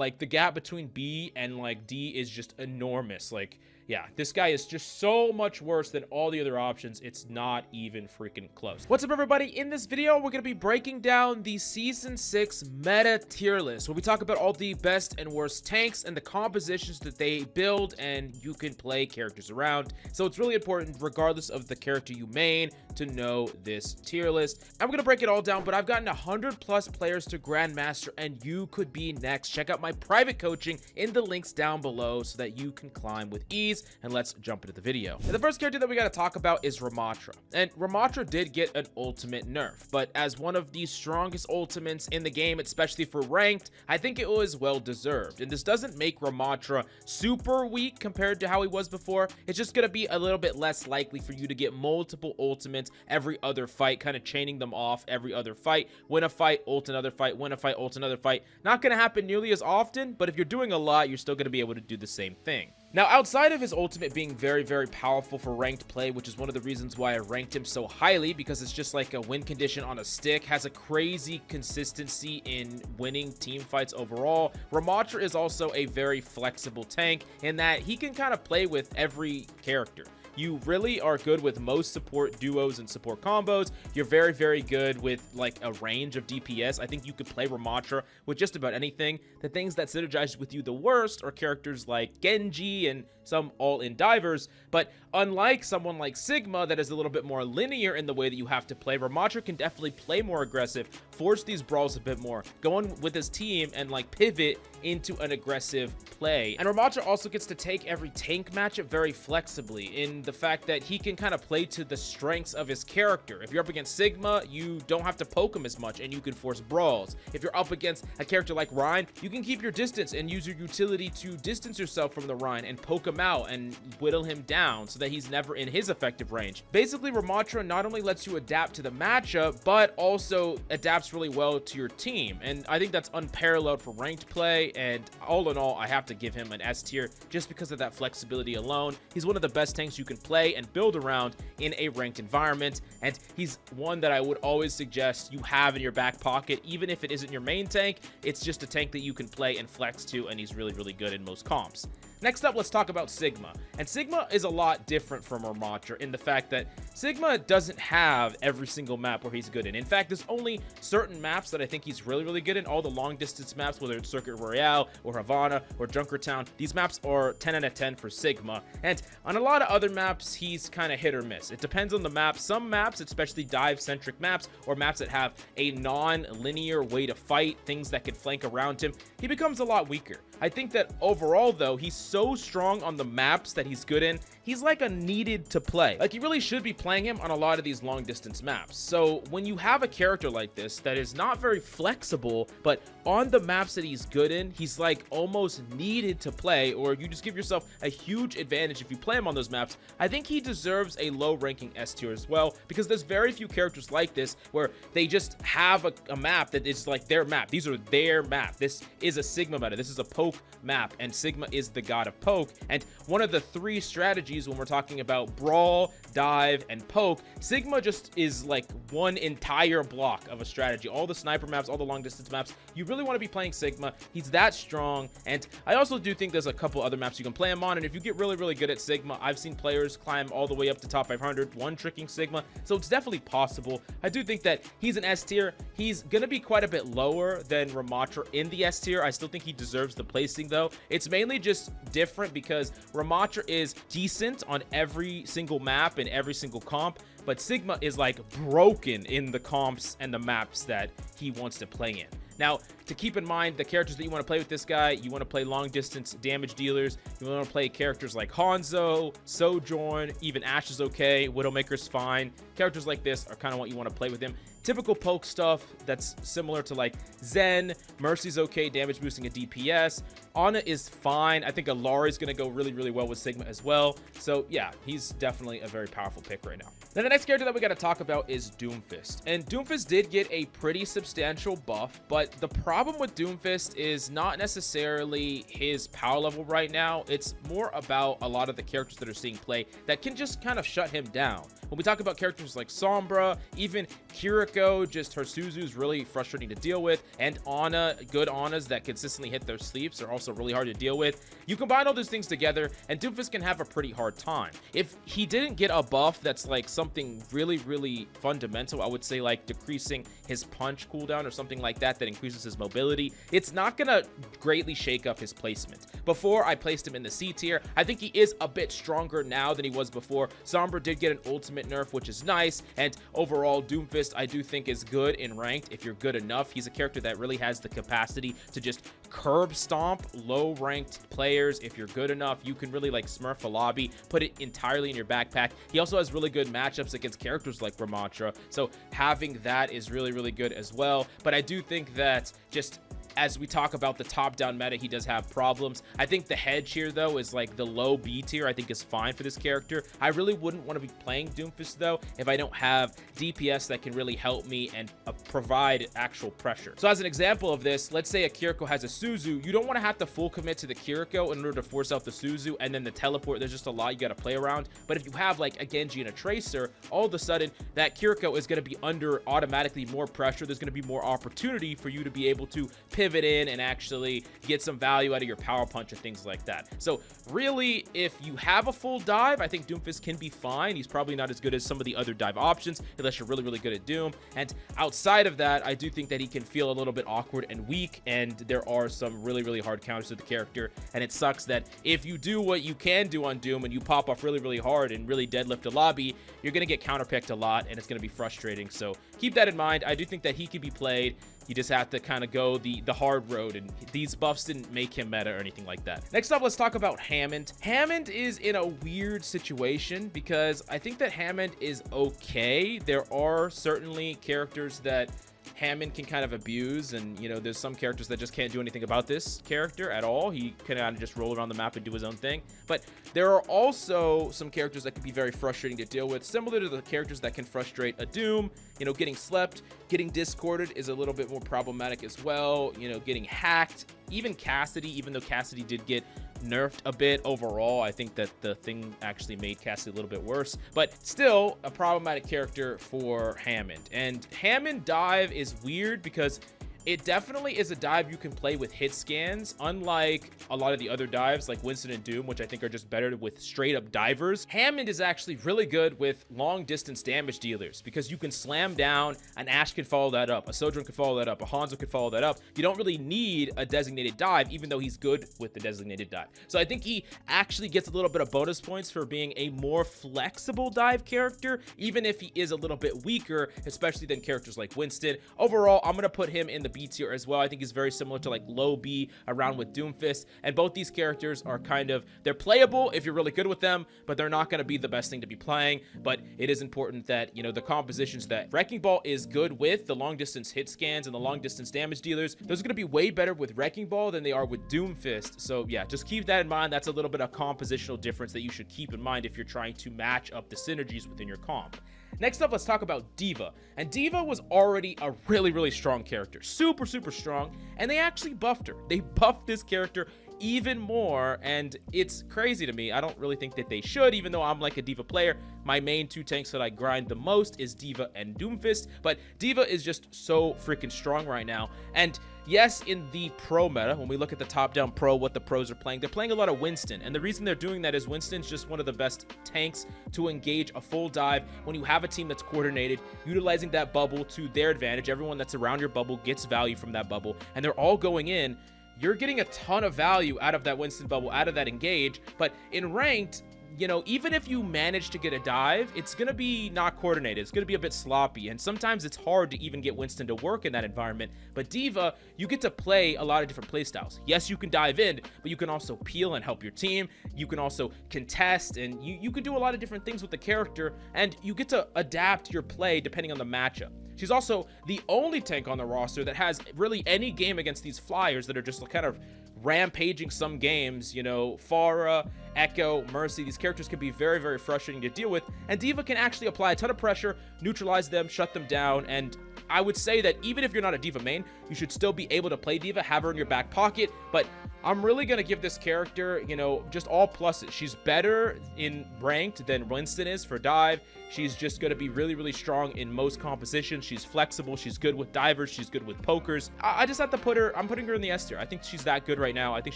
like the gap between B and like D is just enormous. Like, yeah, this guy is just so much worse than all the other options. It's not even freaking close. What's up, everybody? In this video, we're going to be breaking down the Season 6 meta tier list, where we talk about all the best and worst tanks and the compositions that they build and you can play characters around. So it's really important, regardless of the character you main, to know this tier list. I'm going to break it all down, but I've gotten 100+ players to Grandmaster, and you could be next. Check out my private coaching in the links down below so that you can climb with ease. And let's jump into the video. And the first character that we got to talk about is Ramatra. And Ramatra did get an ultimate nerf, but as one of the strongest ultimates in the game, especially for ranked, I think it was well deserved. And this doesn't make Ramatra super weak compared to how he was before. It's just going to be a little bit less likely for you to get multiple ultimates every other fight, kind of chaining them off every other fight. Win a fight, ult another fight, win a fight, ult another fight. Not going to happen nearly as often, but if you're doing a lot, you're still going to be able to do the same thing. Now, outside of his ultimate being very, very powerful for ranked play, which is one of the reasons why I ranked him so highly, because it's just like a win condition on a stick, has a crazy consistency in winning team fights overall. Ramatra is also a very flexible tank in that he can kind of play with every character. You really are good with most support duos and support combos. You're very, very good with like a range of DPS. I think you could play Ramatra with just about anything. The things that synergize with you the worst are characters like Genji and some all-in divers, but unlike someone like Sigma that is a little bit more linear in the way that you have to play, Ramatra can definitely play more aggressive, force these brawls a bit more, go on with his team and like pivot into an aggressive play. And Ramatra also gets to take every tank matchup very flexibly in the fact that he can kind of play to the strengths of his character. If you're up against Sigma, you don't have to poke him as much and you can force brawls. If you're up against a character like Rein, you can keep your distance and use your utility to distance yourself from the Rein and poke him out and whittle him down so that he's never in his effective range. Basically, Ramatra not only lets you adapt to the matchup, but also adapts really well to your team. And I think that's unparalleled for ranked play. And all in all, I have to give him an S tier just because of that flexibility alone. He's one of the best tanks you can play and build around in a ranked environment. And he's one that I would always suggest you have in your back pocket, even if it isn't your main tank. It's just a tank that you can play and flex to, and he's really, really good in most comps. Next up, let's talk about Sigma. And Sigma is a lot different from Ramatra in the fact that Sigma doesn't have every single map where he's good in. In fact, there's only certain maps that I think he's really, really good in. All the long distance maps, whether it's Circuit Royale or Havana or Junkertown, these maps are 10 out of 10 for Sigma. And on a lot of other maps, he's kind of hit or miss. It depends on the map. Some maps, especially dive-centric maps or maps that have a non-linear way to fight, things that can flank around him, he becomes a lot weaker. I think that overall, though, he's so strong on the maps that he's good in. He's like a needed to play. Like, you really should be playing him on a lot of these long distance maps. So when you have a character like this that is not very flexible, but on the maps that he's good in, he's like almost needed to play, or you just give yourself a huge advantage if you play him on those maps, I think he deserves a low ranking S tier as well, because there's very few characters like this where they just have a map that is like their map. These are their map. This is a Sigma meta. This is a poke map, and Sigma is the god of poke. And one of the three strategies when we're talking about brawl, dive, and poke, Sigma just is like one entire block of a strategy. All the sniper maps, all the long distance maps, you really want to be playing Sigma. He's that strong. And I also do think there's a couple other maps you can play him on, and if you get really, really good at Sigma, I've seen players climb all the way up to top 500 one tricking Sigma, so it's definitely possible. I do think that he's an S tier. He's gonna be quite a bit lower than Ramatra in the S tier. I still think he deserves the placing, though. It's mainly just different because Ramatra is decent on every single map and every single comp, but Sigma is like broken in the comps and the maps that he wants to play in. Now, to keep in mind, the characters that you want to play with this guy, you want to play long distance damage dealers. You want to play characters like Hanzo, Sojourn, even Ashe is okay. Widowmaker's fine. Characters like this are kind of what you want to play with him. Typical poke stuff that's similar to like Zen. Mercy's okay, damage boosting a DPS. Ana is fine. I think Alari's going to go really, really well with Sigma as well. So yeah, he's definitely a very powerful pick right now. Then the next character that we got to talk about is Doomfist. And Doomfist did get a pretty substantial buff, but the problem with Doomfist is not necessarily his power level right now. It's more about a lot of the characters that are seeing play that can just kind of shut him down. When we talk about characters like Sombra, even Kiriko, just her Suzu's really frustrating to deal with, and Ana, good Anas that consistently hit their sleeps are also really hard to deal with. You combine all those things together, and Doomfist can have a pretty hard time. If he didn't get a buff that's like something really fundamental, I would say like decreasing his punch cooldown or something like that increases his mobility, it's not gonna greatly shake up his placement. Before, I placed him in the C tier. I think he is a bit stronger now than he was before. Sombra did get an ultimate nerf, which is nice, and overall Doomfist I do think is good in ranked if you're good enough. He's a character that really has the capacity to just curb stomp low ranked players. If you're good enough, you can really like smurf a lobby, put it entirely in your backpack. He also has really good matchups against characters like Ramatra, so having that is really good as well. But I do think that just as we talk about the top-down meta, he does have problems. I think the hedge here, though, is like the low B tier, I think is fine for this character. I really wouldn't want to be playing Doomfist, though, if I don't have DPS that can really help me and provide actual pressure. So as an example of this, let's say a Kiriko has a Suzu. You don't want to have to full commit to the Kiriko in order to force out the Suzu and then the teleport. There's just a lot you got to play around. But if you have like a Genji and a Tracer, all of a sudden that Kiriko is going to be under automatically more pressure. There's going to be more opportunity for you to be able to pivot in and actually get some value out of your power punch and things like that. So really, if you have a full dive, I think Doomfist can be fine. He's probably not as good as some of the other dive options unless you're really good at Doom. And outside of that, I do think that he can feel a little bit awkward and weak, and there are some really hard counters to the character. And it sucks that if you do what you can do on Doom and you pop off really hard and really deadlift a lobby, you're going to get counterpicked a lot and it's going to be frustrating. So keep that in mind. I do think that he can be played. You just have to kind of go the hard road, and these buffs didn't make him meta or anything like that. Next up, let's talk about Hammond. Hammond is in a weird situation because I think that Hammond is okay. There are certainly characters that Hammond can kind of abuse, and you know, there's some characters that just can't do anything about this character at all. He can kind of just roll around the map and do his own thing. But there are also some characters that can be very frustrating to deal with, similar to the characters that can frustrate a Doom. You know, getting slept, getting discorded is a little bit more problematic as well. You know, getting hacked, even Cassidy, even though Cassidy did get nerfed a bit overall, I think that the thing actually made Cassidy a little bit worse, but still a problematic character for Hammond. And Hammond dive is weird because it definitely is a dive you can play with hit scans, unlike a lot of the other dives like Winston and Doom, which I think are just better with straight up divers. Hammond is actually really good with long distance damage dealers because you can slam down, an Ashe can follow that up, a Sojourn can follow that up, a Hanzo can follow that up. You don't really need a designated dive, even though he's good with the designated dive. So I think he actually gets a little bit of bonus points for being a more flexible dive character, even if he is a little bit weaker, especially than characters like Winston. Overall, I'm going to put him in the B tier as well. I think he's very similar to like low B around with Doomfist, and both these characters are kind of, they're playable if you're really good with them, but they're not going to be the best thing to be playing. But it is important that, you know, the compositions that Wrecking Ball is good with, the long distance hit scans and the long distance damage dealers, those are going to be way better with Wrecking Ball than they are with Doomfist. So yeah, just keep that in mind. That's a little bit of compositional difference that you should keep in mind if you're trying to match up the synergies within your comp. Next up, let's talk about Diva. And Diva was already a really strong character. Super strong. And they actually buffed her. They buffed this character even more, and it's crazy to me. I don't really think that they should, even though I'm like a Diva player. My main two tanks that I grind the most is Diva and Doomfist, but Diva is just so freaking strong right now. And yes, in the pro meta, when we look at the top-down pro, what the pros are playing, they're playing a lot of Winston, and the reason they're doing that is Winston's just one of the best tanks to engage a full dive when you have a team that's coordinated, utilizing that bubble to their advantage. Everyone that's around your bubble gets value from that bubble, and they're all going in. You're getting a ton of value out of that Winston bubble, out of that engage. But in ranked, you know, even if you manage to get a dive, it's going to be not coordinated. It's going to be a bit sloppy. And sometimes it's hard to even get Winston to work in that environment. But Diva, you get to play a lot of different playstyles. Yes, you can dive in, but you can also peel and help your team. You can also contest, and you can do a lot of different things with the character. And you get to adapt your play depending on the matchup. She's also the only tank on the roster that has really any game against these flyers that are just kind of rampaging some games. You know, Pharah, Echo, Mercy, these characters can be very, very frustrating to deal with, and Diva can actually apply a ton of pressure, neutralize them, shut them down. And I would say that even if you're not a Diva main, you should still be able to play Diva, have her in your back pocket. But I'm really going to give this character, you know, just all pluses. She's better in ranked than Winston is for dive. She's just going to be really, really strong in most compositions. She's flexible. She's good with divers. She's good with pokers. I just have to put her, I'm putting her in the S tier. I think she's that good right now. I think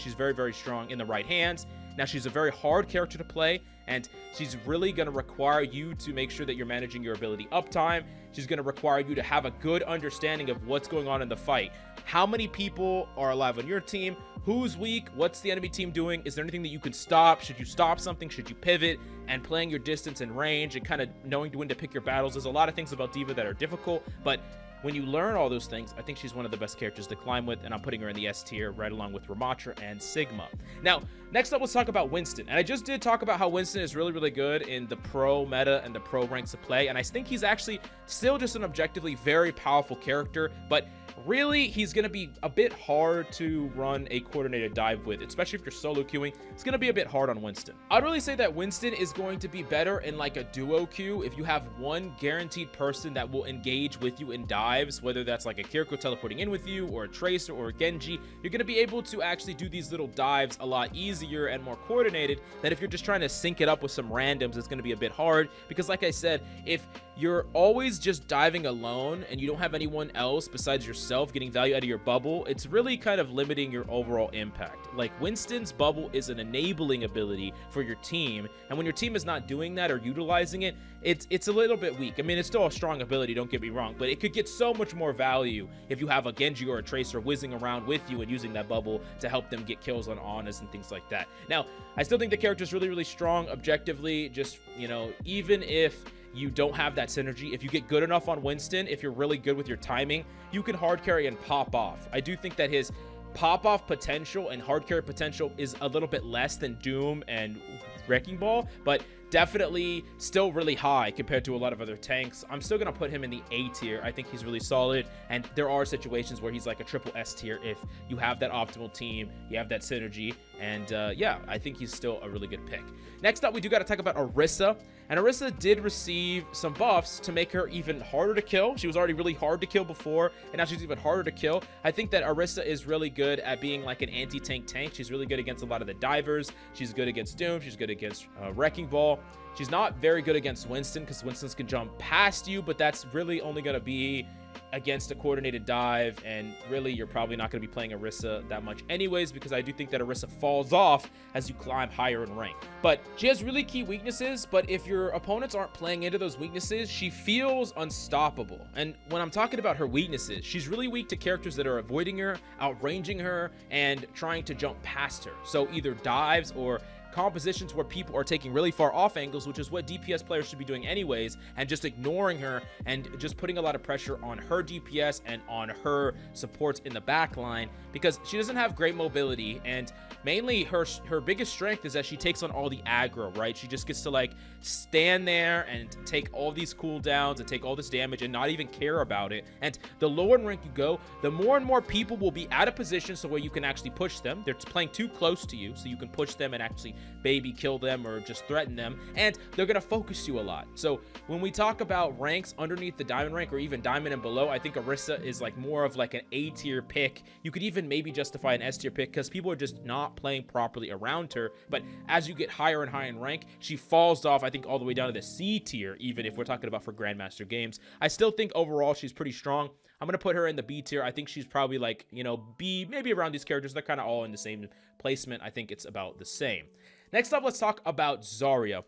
she's very, very strong in the right hands. Now, she's a very hard character to play, and she's really going to require you to make sure that you're managing your ability uptime. She's going to require you to have a good understanding of what's going on in the fight. How many people are alive on your team? Who's weak? What's the enemy team doing? Is there anything that you can stop? Should you stop something? Should you pivot? And playing your distance and range and kind of knowing when to pick your battles. There's a lot of things about Diva that are difficult, but when you learn all those things, I think she's one of the best characters to climb with, and I'm putting her in the S tier right along with Ramatra and Sigma. Now, next up, let's talk about Winston. And I just did talk about how Winston is really, really good in the pro meta and the pro ranks of play, and I think he's actually still just an objectively very powerful character, but really, he's going to be a bit hard to run a coordinated dive with, especially if you're solo queuing. It's going to be a bit hard on Winston. I'd really say that Winston is going to be better in like a duo queue if you have one guaranteed person that will engage with you in dives, whether that's like a Kiriko teleporting in with you or a Tracer or a Genji. You're going to be able to actually do these little dives a lot easier and more coordinated than if you're just trying to sync it up with some randoms. It's going to be a bit hard because, like I said, if you're always just diving alone and you don't have anyone else besides yourself getting value out of your bubble, it's really kind of limiting your overall impact. Like, Winston's bubble is an enabling ability for your team, and when your team is not doing that or utilizing it, it's a little bit weak. I mean, it's still a strong ability, don't get me wrong, but it could get so much more value if you have a Genji or a Tracer whizzing around with you and using that bubble to help them get kills on Honest and things like that. Now, I still think the character is really, really strong objectively. Just, you know, even if you don't have that synergy, if you get good enough on Winston, if you're really good with your timing, you can hard carry and pop off. I do think that his pop-off potential and hard carry potential is a little bit less than Doom and Wrecking Ball, but definitely still really high compared to a lot of other tanks. I'm still going to put him in the A tier. I think he's really solid, and there are situations where he's like a triple S tier if you have that optimal team, you have that synergy, and yeah, I think he's still a really good pick. Next up, we do got to talk about Orisa, and Orisa did receive some buffs to make her even harder to kill. She was already really hard to kill before, and now she's even harder to kill. I think that Orisa is really good at being like an anti-tank tank. She's really good against a lot of the divers. She's good against Doom. She's good against Wrecking Ball. She's not very good against Winston because Winston can jump past you, but that's really only going to be against a coordinated dive, and really you're probably not going to be playing Orisa that much anyways, because I do think that Orisa falls off as you climb higher in rank. But she has really key weaknesses, but if your opponents aren't playing into those weaknesses, she feels unstoppable. And when I'm talking about her weaknesses, she's really weak to characters that are avoiding her, outranging her, and trying to jump past her. So either dives or compositions where people are taking really far off angles, which is what DPS players should be doing anyways, and just ignoring her and just putting a lot of pressure on her DPS and on her supports in the back line, because she doesn't have great mobility, and mainly her biggest strength is that she takes on all the aggro, right? She just gets to like stand there and take all these cooldowns and take all this damage and not even care about it. And the lower in rank you go, the more and more people will be out of position so where you can actually push them. They're playing too close to you, so you can push them and actually baby kill them or just threaten them, and they're gonna focus you a lot. So when we talk about ranks underneath the diamond rank or even diamond and below, I think Orisa is like more of like an A tier pick. You could even maybe justify an S tier pick because people are just not playing properly around her. But as you get higher and higher in rank, she falls off, I think, all the way down to the C tier, even if we're talking about for Grandmaster games. I still think overall she's pretty strong. I'm gonna put her in the B tier. I think she's probably like, you know, B, maybe around these characters. They're kind of all in the same placement. I think it's about the same. Next up, let's talk about Zarya.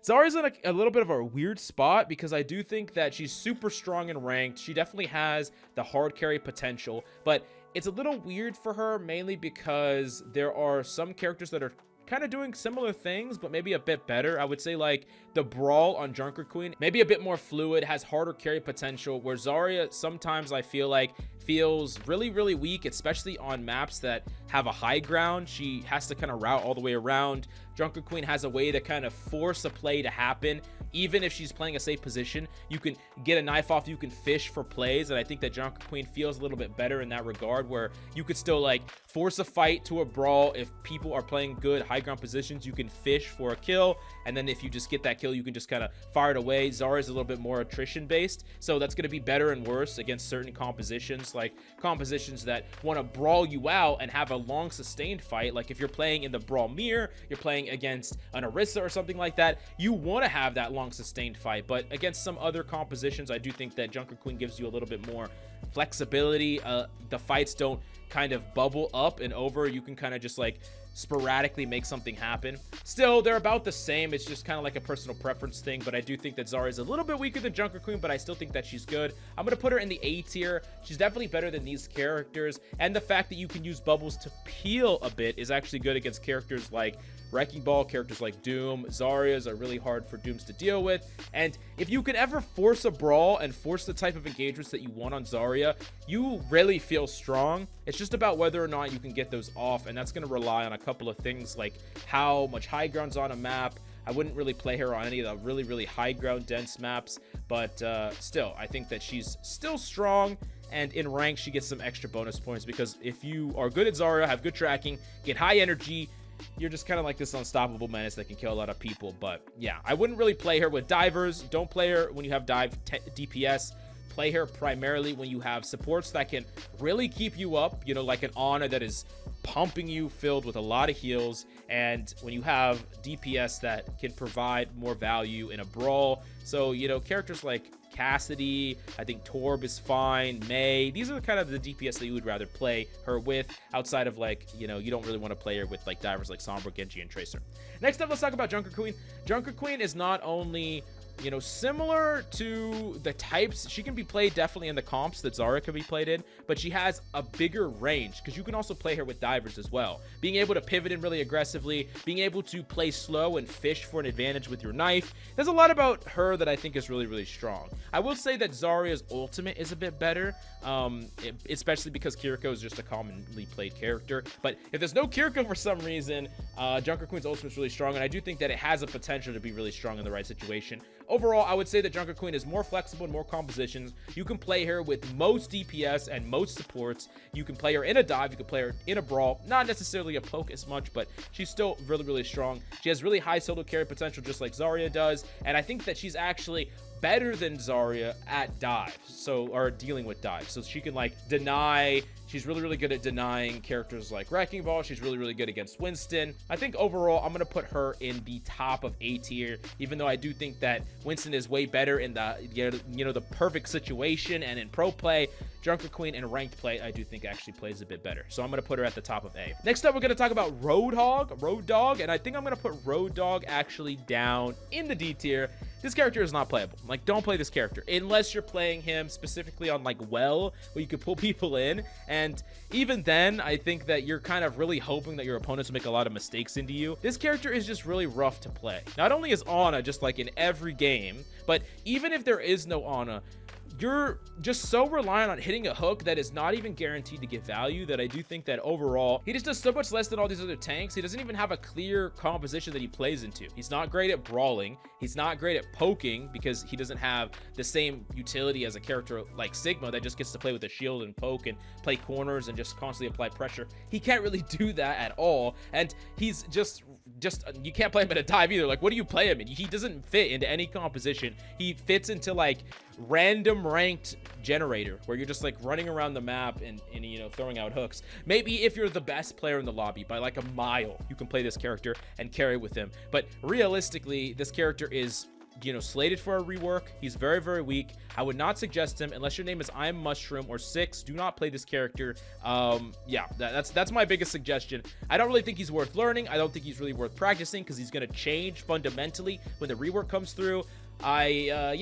Zarya's in a little bit of a weird spot because I do think that she's super strong in ranked. She definitely has the hard carry potential, but it's a little weird for her, mainly because there are some characters that are kind of doing similar things, but maybe a bit better. I would say like the Brawl on Junker Queen, maybe a bit more fluid, has harder carry potential, where Zarya sometimes I feel like feels really, really weak, especially on maps that have a high ground. She has to kind of route all the way around Junker Queen has a way to kind of force a play to happen. Even if she's playing a safe position, you can get a knife off, you can fish for plays, and I think that Junker Queen feels a little bit better in that regard, where you could still like force a fight to a brawl. If people are playing good high ground positions, you can fish for a kill, and then if you just get that kill, you can just kind of fire it away. Zarya is a little bit more attrition based, so that's going to be better and worse against certain compositions, like compositions that want to brawl you out and have a long sustained fight. Like if you're playing in the brawl mirror, you're playing against an Orisa or something like that, you want to have that long sustained fight. But against some other compositions, I do think that Junker Queen gives you a little bit more flexibility. The fights don't kind of bubble up and over. You can kind of just like sporadically make something happen. Still, they're about the same. It's just kind of like a personal preference thing, but I do think that Zarya is a little bit weaker than Junker Queen, but I still think that she's good. I'm going to put her in the A tier. She's definitely better than these characters, and the fact that you can use bubbles to peel a bit is actually good against characters like Wrecking Ball, characters like Doom. Zaryas are really hard for Dooms to deal with, and if you can ever force a brawl and force the type of engagements that you want on Zarya, you really feel strong. It's just about whether or not you can get those off, and that's going to rely on a couple of things, like how much high ground's on a map. I wouldn't really play her on any of the really high ground dense maps, but still, I think that she's still strong, and in rank, she gets some extra bonus points, because if you are good at Zarya, have good tracking, get high energy, you're just kind of like this unstoppable menace that can kill a lot of people. But yeah, I wouldn't really play her with divers. Don't play her when you have dive DPS. Play her primarily when you have supports that can really keep you up, you know, like an Ana that is pumping you, filled with a lot of heals, and when you have DPS that can provide more value in a brawl. So, you know, characters like Cassidy, I think Torb is fine, May, these are kind of the DPS that you would rather play her with, outside of, like, you know, you don't really want to play her with like divers like Sombra, Genji, and Tracer. Next up, let's talk about Junker Queen. Junker Queen is not only, you know, similar to the types, she can be played definitely in the comps that Zarya can be played in, but she has a bigger range, because you can also play her with divers as well. Being able to pivot in really aggressively, being able to play slow and fish for an advantage with your knife. There's a lot about her that I think is really strong. I will say that Zarya's ultimate is a bit better, especially because Kiriko is just a commonly played character. But if there's no Kiriko for some reason, Junker Queen's ultimate is really strong, and I do think that it has a potential to be really strong in the right situation. Overall, I would say that Junker Queen is more flexible in more compositions. You can play her with most DPS and most supports. You can play her in a dive, you can play her in a brawl, not necessarily a poke as much, but she's still really strong. She has really high solo carry potential, just like Zarya does, and I think that she's actually better than Zarya at dives, or dealing with dives. So she can like deny. She's really good at denying characters like Wrecking Ball. She's really good against Winston. I think overall, I'm going to put her in the top of A tier, even though I do think that Winston is way better in the, you know, the perfect situation and in pro play. Junker Queen in ranked play, I do think actually plays a bit better. So I'm going to put her at the top of A. Next up, we're going to talk about Roadhog, and I think I'm going to put Roadhog actually down in the D tier. This character is not playable. Like, don't play this character unless you're playing him specifically on like where you could pull people in, and even then I think that you're kind of really hoping that your opponents will make a lot of mistakes into you. This character is just really rough to play. Not only is Ana just like in every game, but even if there is no Ana, you're just so reliant on hitting a hook that is not even guaranteed to give value, that I do think that overall he just does so much less than all these other tanks. He doesn't even have a clear composition that he plays into. He's not great at brawling. He's not great at poking, because he doesn't have the same utility as a character like Sigma that just gets to play with a shield and poke and play corners and just constantly apply pressure. He can't really do that at all, and he's just you can't play him in a dive either. Like, what do you play him in? He doesn't fit into any composition. He fits into like random ranked generator, where you're just like running around the map and you know, throwing out hooks. Maybe if you're the best player in the lobby by like a mile, you can play this character and carry with him, but realistically this character is, you know, slated for a rework. He's very weak. I would not suggest him unless your name is I'm Mushroom or 6. Do not play this character. Yeah, that's my biggest suggestion. I don't really think he's worth learning. I don't think he's really worth practicing, because he's going to change fundamentally when the rework comes through. I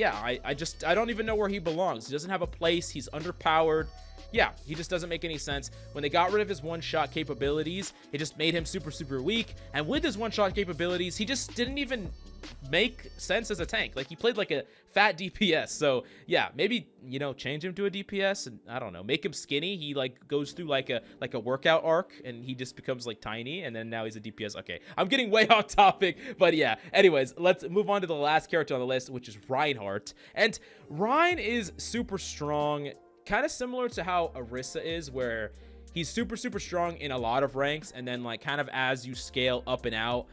don't even know where he belongs. He doesn't have a place. He's underpowered. yeah, he just doesn't make any sense. When they got rid of his one-shot capabilities, it just made him super, super weak. And with his one-shot capabilities, he just didn't even make sense as a tank. Like, he played like a fat DPS. So yeah, maybe, you know, change him to a DPS, and I don't know, make him skinny. He like goes through like a workout arc, and he just becomes like tiny, and then now he's a DPS. Okay, I'm getting way off topic, but yeah, anyways, let's move on to the last character on the list, which is Reinhardt. And Rein is super strong, kind of similar to how Orisa is, where he's super, super strong in a lot of ranks, and then like kind of as you scale up and out,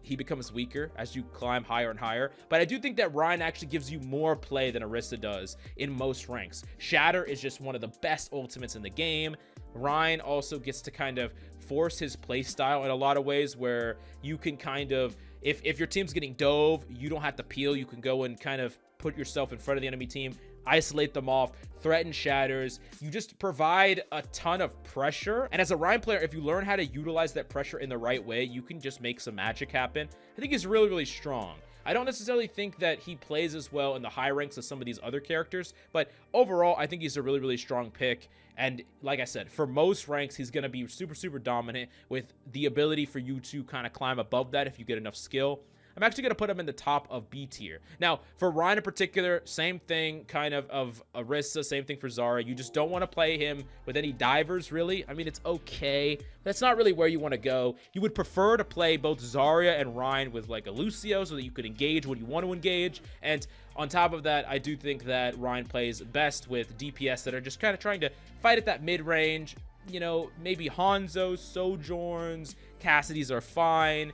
he becomes weaker as you climb higher and higher. But I do think that Rein actually gives you more play than Orisa does in most ranks. Shatter is just one of the best ultimates in the game. Rein also gets to kind of force his play style in a lot of ways, where you can kind of, if your team's getting dove, you don't have to peel. You can go and kind of put yourself in front of the enemy team, isolate them off, threaten shatters. You just provide a ton of pressure. And as a Rein player, if you learn how to utilize that pressure in the right way, you can just make some magic happen. I think he's really, really strong. I don't necessarily think that he plays as well in the high ranks as some of these other characters, but overall, I think he's a really, really strong pick. And like I said, for most ranks, he's going to be super, super dominant with the ability for you to kind of climb above that if you get enough skill. I'm actually going to put him in the top of B tier. Now, for Rein in particular, same thing kind of Orisa, same thing for Zarya. You just don't want to play him with any divers, really. I mean, it's okay. That's not really where you want to go. You would prefer to play both Zarya and Rein with like a Lucio so that you could engage when you want to engage. And on top of that, I do think that Rein plays best with DPS that are just kind of trying to fight at that mid-range. You know, maybe Hanzos, Sojourns, Cassidy's are fine.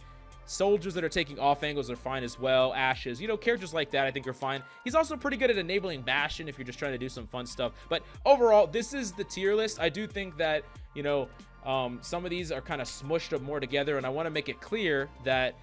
Soldiers that are taking off angles are fine as well. Ashes, you know, characters like that I think are fine. He's also pretty good at enabling Bastion if you're just trying to do some fun stuff. But overall, this is the tier list. I do think that, you know, some of these are kind of smushed up more together, and I want to make it clear that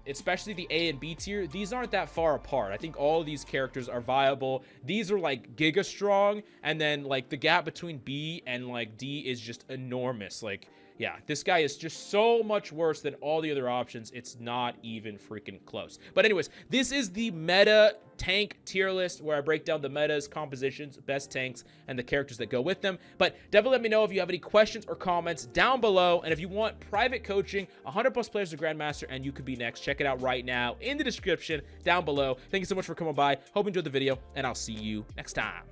especially the A and B tier, these aren't that far apart. I think all of these characters are viable. These are like giga strong, and then like the gap between B and like D is just enormous. Like, yeah, this guy is just so much worse than all the other options. It's not even freaking close. But anyways, this is the meta tank tier list where I break down the metas, compositions, best tanks, and the characters that go with them. But definitely let me know if you have any questions or comments down below. And if you want private coaching, 100+ players to Grandmaster, and you could be next, check it out right now in the description down below. Thank you so much for coming by. Hope you enjoyed the video, and I'll see you next time.